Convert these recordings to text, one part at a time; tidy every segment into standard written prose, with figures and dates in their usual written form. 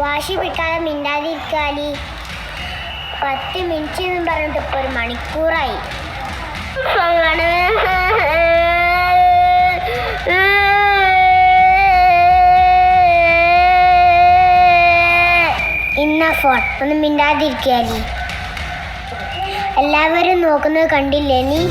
വാശി പിടിക്കാതെ മിണ്ടാതിരിക്കാലി. 10 മിനിറ്റ് എന്ന് പറഞ്ഞിട്ട് ഇപ്പോൾ 1 മണിക്കൂറായി. ഇന്ന ഫോൺ ഒന്ന് മിണ്ടാതിരിക്കാലി. എല്ലാവരും നോക്കുന്നത് കണ്ടില്ലേ നീ?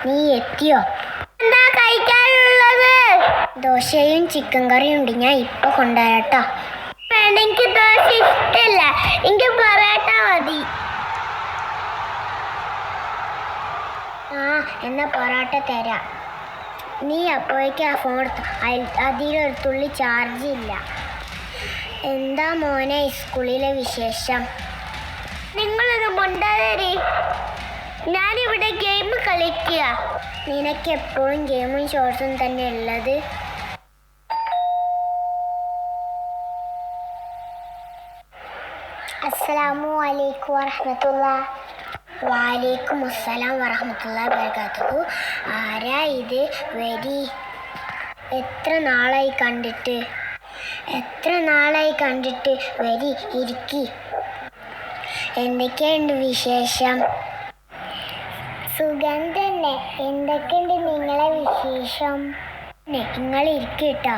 നീ എത്തിയോ? എന്താ കഴിക്കാനുള്ളത്? ദോശയും ചിക്കൻ കറിയും ഉണ്ട്, ഞാൻ ഇപ്പൊ കൊണ്ടുവരട്ടോ. വേണ്ട, എനിക്ക് ദോശ ഇഷ്ടല്ല, എനിക്ക് പൊറോട്ട മതി. എന്നാ പൊറോട്ട തരാം. നീ അപ്പോഴേക്കും ആ ഫോൺ എടുത്തു. അതിലൊരു തുള്ളി ചാർജ് ഇല്ല. എന്താ മോനെ സ്കൂളിലെ വിശേഷം? നിങ്ങളൊരു മുണ്ടാതരി, ഞാനിവിടെ ഗെയിം കളിക്കുക. നിനക്ക് എപ്പോഴും ഗെയിമും ഷോർട്സും തന്നെ ഉള്ളത്. അസ്സലാമു അലൈക്കും വറഹ്മത്തുള്ളാഹി. വലൈക്കും അസ്സലാം വറഹ്മത്തുള്ളാഹി വബറകാതുഹു. ആരാ ഇത്? വരി. എത്ര നാളായി കണ്ടിട്ട്. വരി, ഇരിക്കി. എന്തൊക്കെയുണ്ട് വിശേഷം? സുഖം തന്നെ. എന്തൊക്കെയുണ്ട് നിങ്ങളെ വിശേഷം? നിങ്ങൾ ഇരിക്കട്ടോ,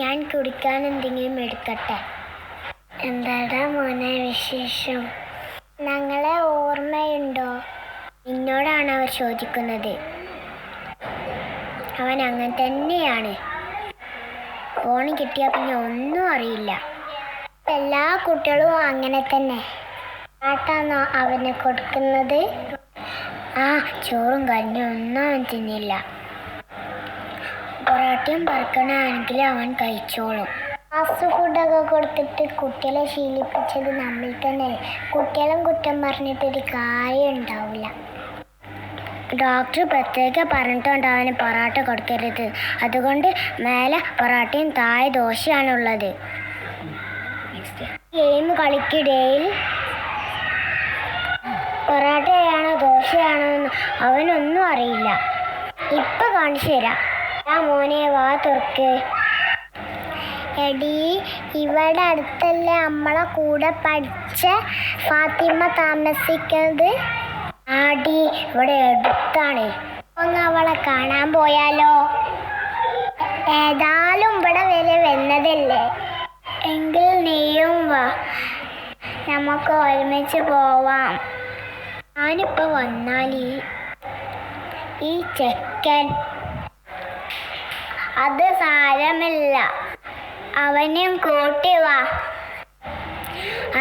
ഞാൻ കുടിക്കാൻ എന്തെങ്കിലും എടുക്കട്ടെ. എന്താടാ മോനെ വിശേഷം? ഞങ്ങളെ ഓർമ്മയുണ്ടോ? നിന്നോടാണ് അവർ ചോദിക്കുന്നത്. അവൻ അങ്ങനെ തന്നെയാണ്. ഫോൺ കിട്ടിയാൽ പിന്നെ ഒന്നും അറിയില്ല. എല്ലാ കുട്ടികളും അങ്ങനെ തന്നെ. ആട്ടാണോ അവന് കൊടുക്കുന്നത്? ചോറും കഞ്ഞും ഒന്നും അവൻ തിന്നില്ല. പൊറോട്ടയും പറക്കണാണെങ്കിൽ അവൻ കഴിച്ചോളും. ഫാസ്റ്റ് ഫുഡൊക്കെ കൊടുത്തിട്ട് കുട്ടികളെ ശീലിപ്പിച്ചത് നമ്മൾ തന്നെ. കുട്ടികളും കുറ്റം പറഞ്ഞിട്ടൊരു കാര്യം ഉണ്ടാവില്ല. ഡോക്ടർ പ്രത്യേകം പറഞ്ഞിട്ടുണ്ട് അവന് പൊറോട്ട കൊടുക്കരുത്. അതുകൊണ്ട് മേലെ പൊറോട്ടയും താഴെ ദോശയാണുള്ളത്. ഗെയിം കളിക്കിടയിൽ പൊറോട്ടയാണോ ദോശയാണോ എന്ന് അവനൊന്നും അറിയില്ല. ഇപ്പം കാണിച്ചു തരാം. മോനെ വാ തുറക്ക്. എടി, ഇവിടെ അടുത്തല്ലേ നമ്മളെ കൂടെ പഠിച്ച ഫാത്തിമ താമസിക്കുന്നത്? ആടി, ഇവിടെ അടുത്താണ്. ഒന്ന് അവളെ കാണാൻ പോയാലോ? ഏതായാലും ഇവിടെ വരെ വന്നതല്ലേ, എങ്കിൽ നീയും വാ. നമുക്ക് ഒരുമിച്ച് പോവാം. ഞാനിപ്പോ വന്നാൽ ഈ ചെക്കൻ അത് സാരമില്ല, അവനെയും കൂട്ടി വാ.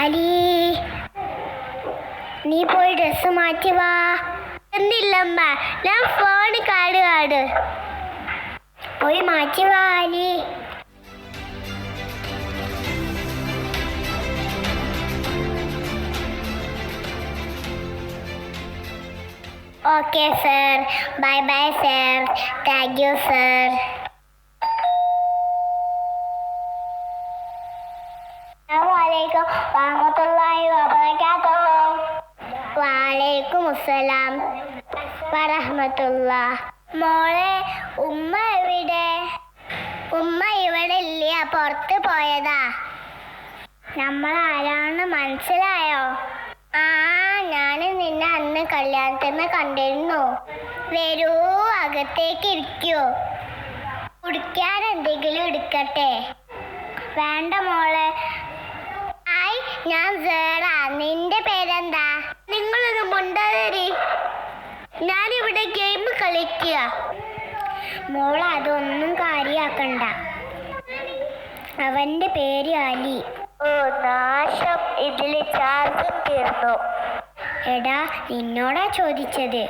അലി, നീ പോയി ഡ്രസ്സ് മാറ്റി വാ. എന്തില്ലമ്മ, ഞാൻ ഫോൺ കാണുകയാണ്. പോയി മാറ്റി വാ Ali. Okay sir, bye bye sir, thank you sir. അസ്സലാമു വറഹ്മത്തുള്ളാഹി വബറകാതുഹു. വഅലൈക്കും അസ്സലാം വറഹ്മത്തുള്ളാഹ്. മോളെ, ഉമ്മ എവിടെ? ഉമ്മ ഇവിടെ ഇല്ല, പുറത്ത് പോയതാ. നമ്മൾ ആരാണ് മനസ്സിലായോ? ആ, ഞാൻ നിന്നെ അന്ന് കല്യാണത്തിന് കണ്ടിരുന്നു. വരൂ, അകത്തേക്ക് ഇരിക്കൂ. കുടിക്കാൻ എന്തെങ്കിലും എടുക്കട്ടെ? വേണ്ട മോളെ. ഹായ്, ഞാൻ സേറ. നിന്റെ പേരെന്താ? നിങ്ങളൊരു മുണ്ടാതിരി, ഞാനിവിടെ ഗെയിം കളിക്കുക. മോൾ അതൊന്നും കാര്യാക്കണ്ട. അവന്റെ പേര് അലി. ഓ നാശം, ഇതില് ചാർജും തീർന്നു. എടാ, നിന്നോടാ ചോദിച്ചത്.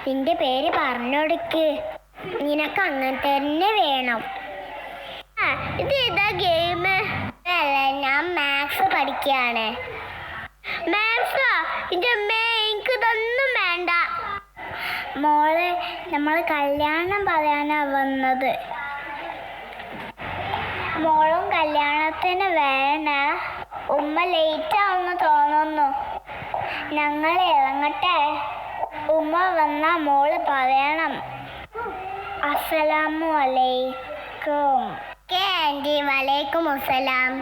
നിന്റെ പേര് പറഞ്ഞൊടുക്ക്. നിനക്ക് അങ്ങനെ തന്നെ വേണം. ഇത് ഏതാ ഗെയിം? അല്ല, ഞാൻ മാത്സ് പഠിക്കുകയാണ്. മാത്സാ? എനിക്ക് ഇതൊന്നും വേണ്ട. മോളെ, നമ്മൾ കല്യാണം പറയാനാ വന്നത്. മോളും കല്യാണത്തിന് വേണ? ഉമ്മ ലേറ്റ് ആവുമെന്ന് തോന്നുന്നു. ഞങ്ങൾ ഇറങ്ങട്ടെ? ഉമ്മ വന്നാ മോള് പറയണം. അസ്സലാമു അലൈക്കും. ആൻറ്റി, വലൈക്കും അസ്സലാം.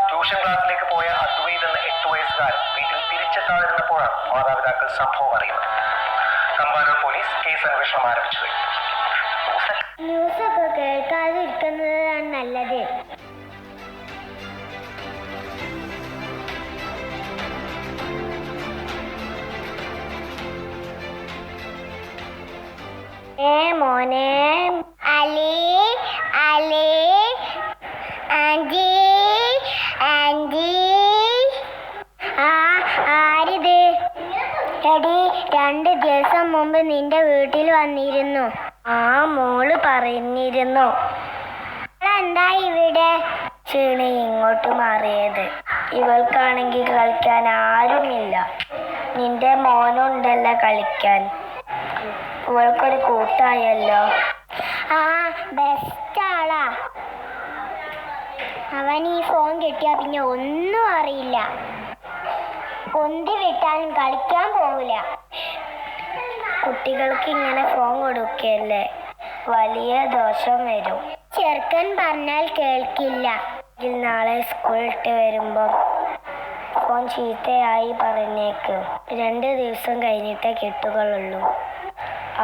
ട്യൂഷൻ ക്ലാസ്സിലേക്ക് പോയ അദ്വൈത് എന്ന 8 വയസ്സുകാരൻ വീട്ടിൽ തിരിച്ചെത്താതിരുന്നപ്പോഴാണ് മാതാപിതാക്കൾ സംഭവം അറിയുന്നത്. തമ്പാനൂർ പോലീസ് കേസ് അന്വേഷണം ആരംഭിച്ചു. ന്യൂസൊക്കെ കേൾക്കാതിരിക്കുന്നതാണ് നല്ലത്. മോനെ, അലി, അലി, ആൻറ്റി, ആൻറ്റി. ആരിത്? എടി, 2 ദിവസം മുമ്പ് നിന്റെ വീട്ടിൽ വന്നിരുന്നു. ആ, മോള് പറഞ്ഞിരുന്നു. എന്താ ഇവിടെ? ക്ഷീണ ഇങ്ങോട്ട് മാറിയത്. ഇവൾക്കാണെങ്കിൽ കളിക്കാൻ ആരുമില്ല. നിന്റെ മോനുണ്ടല്ലോ കളിക്കാൻ. ഇവൾക്കൊരു കൂട്ടായല്ലോ. ആ, ബെസ്റ്റ് ആളാ. അവൻ ഈ ഫോൺ കിട്ടിയാ പിന്നെ ഒന്നും അറിയില്ല. കൊന്തി വിട്ടാലും കളിക്കാൻ പോവില്ല. കുട്ടികൾക്ക് ഇങ്ങനെ ഫോൺ കൊടുക്കല്ലേ, വലിയ ദോഷം വരും. ചെറുക്കൻ പറഞ്ഞാൽ കേൾക്കില്ല. നാളെ സ്കൂൾ ഇട്ട് വരുമ്പോ ഫോൺ ചീത്തയായി പറഞ്ഞേക്ക്. 2 ദിവസം കഴിഞ്ഞിട്ടേ കിട്ടുകളുള്ളൂ.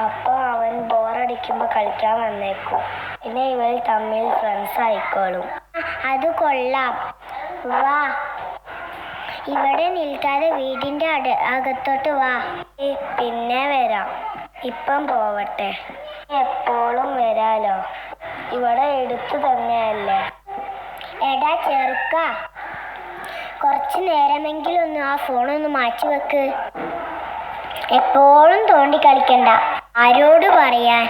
അപ്പൊ അവൻ ബോറടിക്കുമ്പോ കളിക്കാൻ വന്നേക്കും. പിന്നെ ഇവർ തമ്മിൽ ഫ്രണ്ട്സ് ആയിക്കോളും. അത് കൊള്ളാം. വാ, ഇവിടെ നിൽക്കാതെ വീടിന്റെ അകത്തോട്ട് വാ. പിന്നെ വരാം. ഇപ്പം പോവട്ടെ. എപ്പോഴും വരാലോ. ഇവിടെ എടുത്തു തന്നെയല്ലേ. എടാ ചെറുക്ക, കുറച്ചു നേരമെങ്കിലും ഒന്ന് ആ ഫോണൊന്ന് മാറ്റി വെക്ക്. എപ്പോഴും തോണ്ടി കളിക്കണ്ട. ആരോട് പറയാൻ?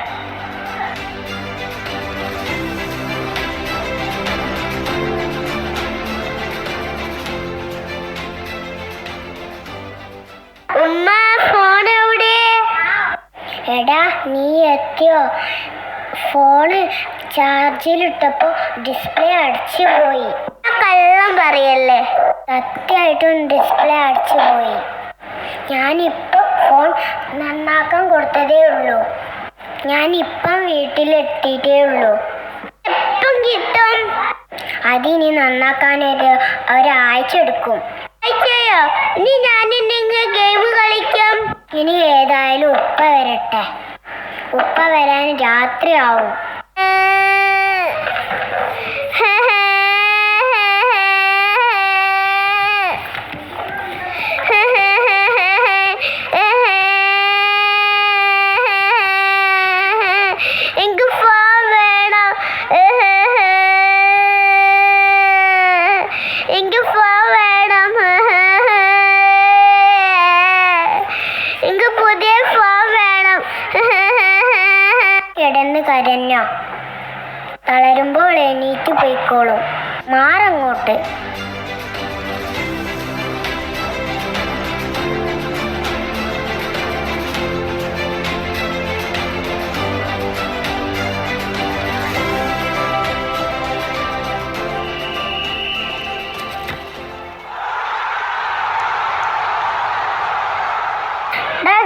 ഉമ്മ, ഫോൺ എവിടെ? എടാ, നീ എത്തിയോ? ഫോണ് ചാർജിലിട്ടപ്പോ ഡിസ്പ്ലേ അടിച്ചു പോയി. കള്ള പറയല്ലേ. സത്യമായിട്ടും ഡിസ്പ്ലേ അടിച്ചു പോയി. ഞാനിപ്പോൾ ഫോൺ നന്നാക്കാൻ കൊടുത്തതേ ഉള്ളൂ. ഞാനിപ്പം വീട്ടിലെത്തിയിട്ടേ ഉള്ളൂ. എപ്പം കിട്ടും? അതിനി നന്നാക്കാൻ ഒരാഴ്ച എടുക്കും. ആഴ്ചയോ? ഇനി ഞാനില്ലെങ്കിൽ ഗെയിം കളിക്കാം. ഇനി ഏതായാലും ഉപ്പ വരട്ടെ. ഉപ്പ വരാൻ രാത്രിയാവും. എനിക്ക് ഫോൺ വേണം. എനിക്ക് ഫോൺ വേണം. എനിക്ക് പുതിയ ഫോൺ വേണം. കിടന്ന് കരഞ്ഞോ? തളരുമ്പോൾ എണീറ്റ് പോയിക്കോളും. മാറങ്ങോട്ട്.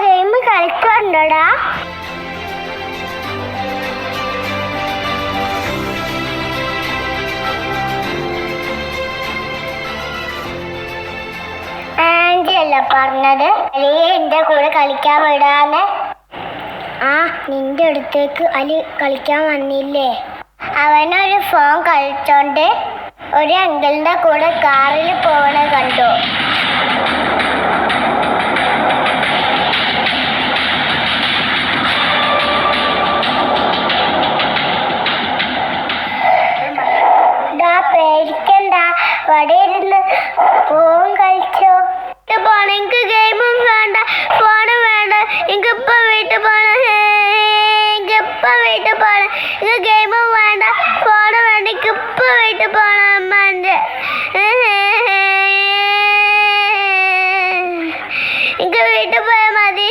ഗെയിം കളിക്കണ്ടോടാ? ആന്റിയല്ല പറഞ്ഞത് അലി എന്റെ കൂടെ കളിക്കാൻ വിടാന്ന്. ആ, നിന്റെ അടുത്തേക്ക് അലി കളിക്കാൻ വന്നില്ലേ? അവനൊരു ഫോൺ കളിച്ചോണ്ട് ഒരു അങ്കിളിന്റെ കൂടെ കാറിൽ പോകണ കണ്ടു. പേടിക്കണ്ട, ഇവിടെ ഇരുന്ന് ഫോൺ കളിച്ചോ. എനിക്ക് ഗെയിമും വേണ്ട, ഫോണും വേണ്ട. എനിക്ക് ഇപ്പൊ വീട്ടിൽ പോണം. എനിക്ക് വീട്ടിൽ പോണം. എനിക്ക് ഗെയിമും വേണ്ട, ഫോണും വേണ്ട. എനിക്ക് ഇപ്പൊ വീട്ടിൽ പോണം. അമ്മൻ്റെ എനിക്ക് വീട്ടിൽ പോയാൽ മതി.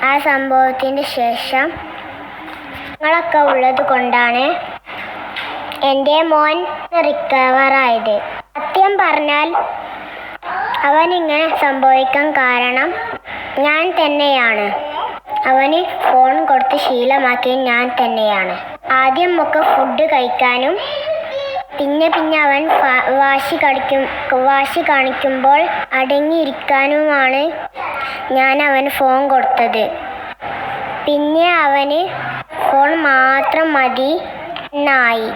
ആ സംഭവത്തിന് ശേഷം ഞങ്ങളൊക്കെ ഉള്ളത് കൊണ്ടാണ് എൻ്റെ മോൻ റിക്കവറായത്. സത്യം പറഞ്ഞാൽ അവനിങ്ങനെ സംഭവിക്കാൻ കാരണം ഞാൻ തന്നെയാണ്. അവന് ഫോൺ കൊടുത്ത് ശീലമാക്കിയത് ഞാൻ തന്നെയാണ്. ആദ്യം ഒക്കെ ഫുഡ് കഴിക്കാനും പിന്നെ അവൻ വാശി കാണിക്കുമ്പോൾ അടങ്ങിയിരിക്കാനുമാണ് ഞാൻ അവന് ഫോൺ കൊടുത്തത്. പിന്നെ അവന് ഫോൺ മാത്രം മതി എന്നായി.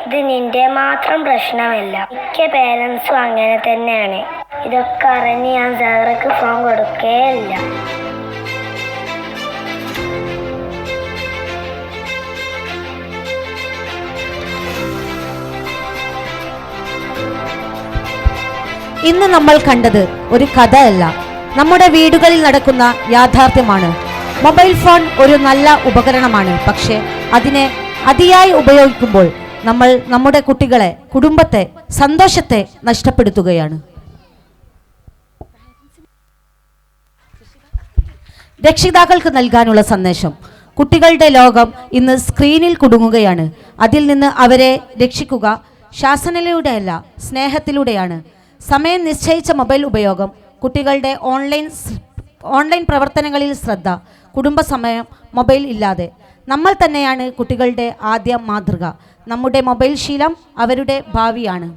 ഇത് നിന്റെ മാത്രം പ്രശ്നമല്ല, മിക്ക പേരൻസും അങ്ങനെ തന്നെയാണ്. ഇതൊക്കെ അറിഞ്ഞ് ഞാൻ സാറക്ക് ഫോൺ കൊടുക്കുകയില്ല. ഇന്ന് നമ്മൾ കണ്ടത് ഒരു കഥയല്ല, നമ്മുടെ വീടുകളിൽ നടക്കുന്ന യാഥാർത്ഥ്യമാണ്. മൊബൈൽ ഫോൺ ഒരു നല്ല ഉപകരണമാണ്. പക്ഷേ അതിനെ അതിയായി ഉപയോഗിക്കുമ്പോൾ നമ്മൾ നമ്മുടെ കുട്ടികളെ, കുടുംബത്തെ, സന്തോഷത്തെ നഷ്ടപ്പെടുത്തുകയാണ്. രക്ഷിതാക്കൾക്ക് നൽകാനുള്ള സന്ദേശം: കുട്ടികളുടെ ലോകം ഇന്ന് സ്ക്രീനിൽ കുടുങ്ങുകയാണ്. അതിൽ നിന്ന് അവരെ രക്ഷിക്കുക ശാസനയിലൂടെയല്ല, സ്നേഹത്തിലൂടെയാണ്. സമയം നിശ്ചയിച്ച മൊബൈൽ ഉപയോഗം, കുട്ടികളുടെ ഓൺലൈൻ പ്രവർത്തനങ്ങളിൽ ശ്രദ്ധ, കുടുംബസമയം മൊബൈൽ ഇല്ലാതെ. നമ്മൾ തന്നെയാണ് കുട്ടികളുടെ ആദ്യ മാതൃക. നമ്മുടെ മൊബൈൽ ശീലം അവരുടെ ഭാവിയാണ്.